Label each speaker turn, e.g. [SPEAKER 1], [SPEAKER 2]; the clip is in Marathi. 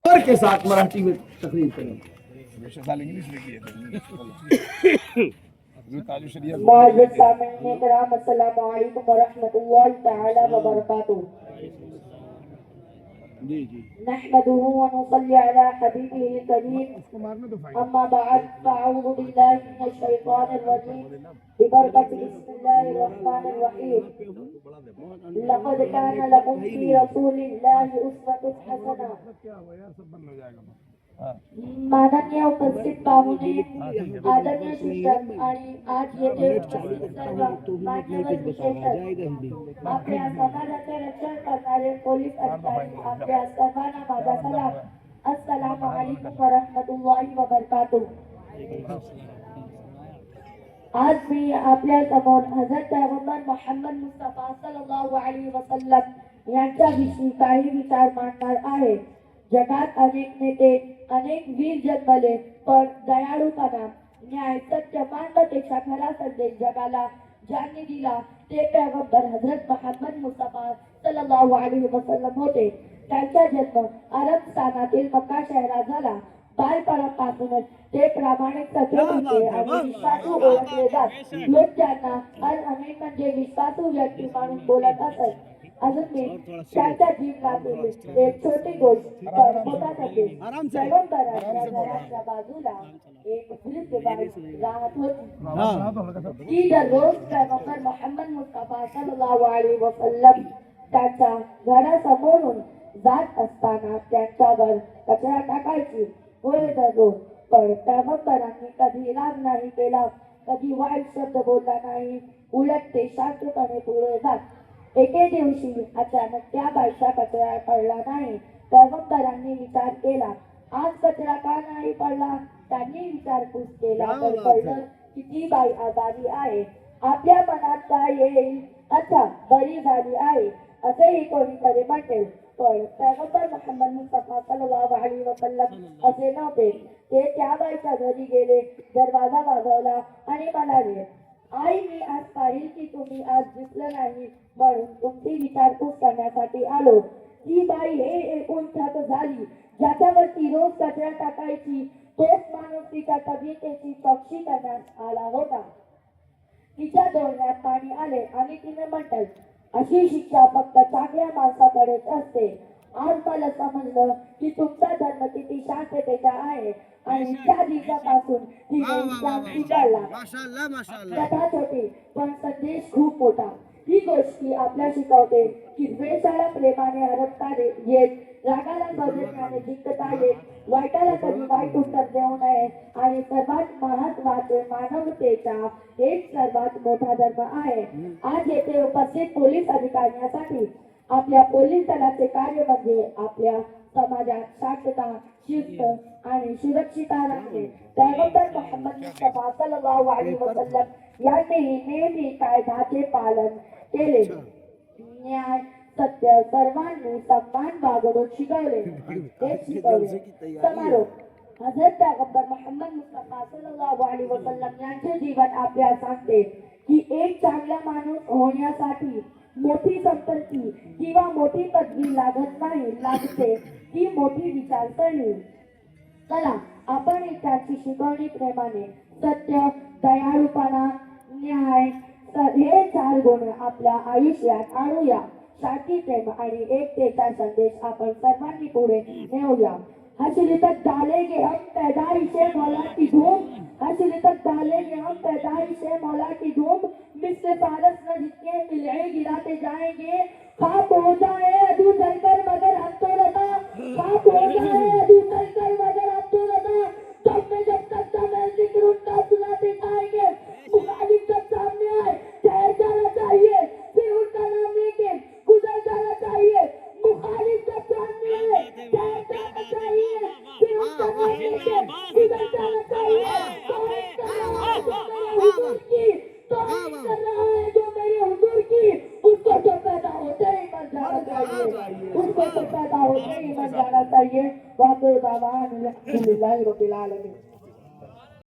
[SPEAKER 1] और के साथ मराठी में तकरीर करेंगे।
[SPEAKER 2] माज़ सामीन किराम अस्सलामु अलैकुम व रहमतुल्लाहि तआला व बरकातुहू।
[SPEAKER 1] जी जी
[SPEAKER 2] नहमदुहु व नुसल्ली अला हबीबिहिल करीम। अम्मा बअद फअऊज़ु बिल्लाहि मिनश शैतानिर रजीम। बिबरकति बिस्मिल्लाहिर रहमानिर रहीम। लक़द काना लकुम फी रसूलिल्लाहि उस्वतुन हसना। माननीय उपस्थित पाहुणे, आदरणीय शिक्षक आणि आज येथे उपस्थित सर्व मान्यवर विशेषज्ञ, आपल्या समाजाचे रक्षण करणारे पोलीस अधिकारी, आपल्या सर्वांना माझा सलाम. अस्सलामु अलैकुम व रहमतुल्लाहि व बरकातुहू. आज मी आपल्या समोर हजरत पैगंबर मोहम्मद मुस्तफा सल्लल्लाहु अलैहि वसल्लम यांच्याविषयी काही विचार मांडणार आहे. जगात अनेक नेते, अनेक वीर जन्मले, पण दयाळूपणा, न्याय, सत्य, मानवतेचा खरा संदेश जगाला ज्यांनी दिला ते पैगंबर हजरत मोहम्मद मुस्तफा सल्लल्लाहु अलैहि वसल्लम होते. त्यांचा जन्म अरबस्थानातील मक्का शहरात झाला. बालपणापासूनच ते प्रामाणिक सचोट होते आणि विश्वासू ओळखले जात. लोक त्यांना अल अमीन म्हणजे विश्वासू व्यक्ती म्हणून बोलत असत. अजून मी त्यांच्या जीवनातील एक छोटी गोष्ट मोठा संदेश. पैगंबरांच्या घराच्या बाजूला एक वृद्ध बाई राहत होती. ती दररोज पैगंबर मोहम्मद मुस्तफा सल्लल्लाहु अलैहि वसल्लम त्यांच्या घरासमोरून जात असताना त्यांच्यावर कचरा टाकायची. होय दररोज, पण पैगंबरांनी कधी राग नाही केला, कधी वाईट शब्द बोलला नाही. उलट ते शांतपणे पुढे जात. एके दिवशी अचानक त्या बाईचा कचरा पडला नाही. पैगंबरांनी विचार केला, आज कचरा का नाही पडला? त्यांनी विचारपूस केला तर कळलं की ती बाई आजारी आहे. आपल्या मनात काय येईल, अच्छा बरी झाली आहे असेही कोणीतरी म्हणेल. पण पैगंबर मोहम्मद मुस्तफा सल्लल्लाहु अलैहि वसल्लम असे नव्हते. ते त्या बाईच्या घरी गेले, दरवाजा वाजवला आणि म्हणाले, आई, मी आज पाहिल की तुम्ही आज दिसलं नाही, म्हणून तुमची विचारपूस करण्यासाठी आलो. ती बाई हे ऐकून थक्क झाली. ज्याच्यावरती रोज कचरा टाकायची तोच माणूस तिच्या तब्येतीची चौकशी करण्यास आला होता. तिच्या डोळ्यात पाणी आले आणि तिने म्हटलं, अशी शिक्षा फक्त चांगल्या माणसाकडेच असते. आज मला समजलं की तुमचा धर्म किती शांततेचा आहे आणि त्या दिवसापासून तिने इस्लाम स्वीकारला. कथा छोटी पण संदेश खूप मोठा. ही गोष्टी आपल्या शिकवते की द्वेषाला प्रेमाने हरपता येत, रागाला सौजन्याने जिंकता येत, वाईटाला कधी वाईट उत्तर देऊ नये आणि सर्वात महत्वाचे मानवतेचा एक सर्वात मोठा धर्म आहे. आज येथे उपस्थित पोलीस अधिकाऱ्यांसाठी आपल्या पोलीस दलाचे कार्य म्हणजे आपल्या समाजात शांतता, शिस्त आणि सुरक्षितता राखणे. पैगंबर मोहम्मद मुस्तफा सल्लल्लाहु अलैहि वसल्लम यांनीही नेहमी कायद्याचे पालन केले. न्याय, सत्य, सर्वांनी सन्मान वागणूक शिकवले. समारोप. हजरत पैगंबर मोहम्मद मुस्तफा सल्लल्लाहु अलैहि वसल्लम यांचे जीवन आपल्याला सांगते की एक चांगला माणूस होण्यासाठी मोठी संपत्ती किंवा मोठी पदवी लागत नाही, लागते ती मोठी विचारसरणी. चला आपण त्याची शिकवणी प्रेमाने, सत्य, दयाळूपणा, न्याय हे 4 गुण आपल्या आयुष्यात आणूया. शांती, प्रेम आणि एकतेचा संदेश आपण सर्वांनी पुढे नेऊया. हसली तक डालेंगे हम पैदाइशे मौला की धूम, हसली तक डालेंगे हम पैदाइशे मौला की धूम, मिस्र फारस न जितने मिले गिराते जाएंगे. खाक हो जाए अदू चलकर मगर हम तो रता, खाक हो जाए अदू चलकर मगर हम तो रता. जब तक मैं जिक्र उनका सुनाते जाएंगे, मुखालिफ जब सामने आए ठहर जाना चाहिए, फिर उनका नाम लेके गुजर जाना चाहिए. मुखालिफ जब सामने आए ठहर जाना चाहिए, फिर उनका नाम लेके गुजर जाना चाहिए. कर रहा है जो मेरे हुजूर की, उसको तो पैदा होते ही मर जाना चाहिए, उसको तो पैदा होते ही मर जाना चाहिए. वाक़ई दावान अल्हम्दुलिल्लाहि रब्बिल आलमीन.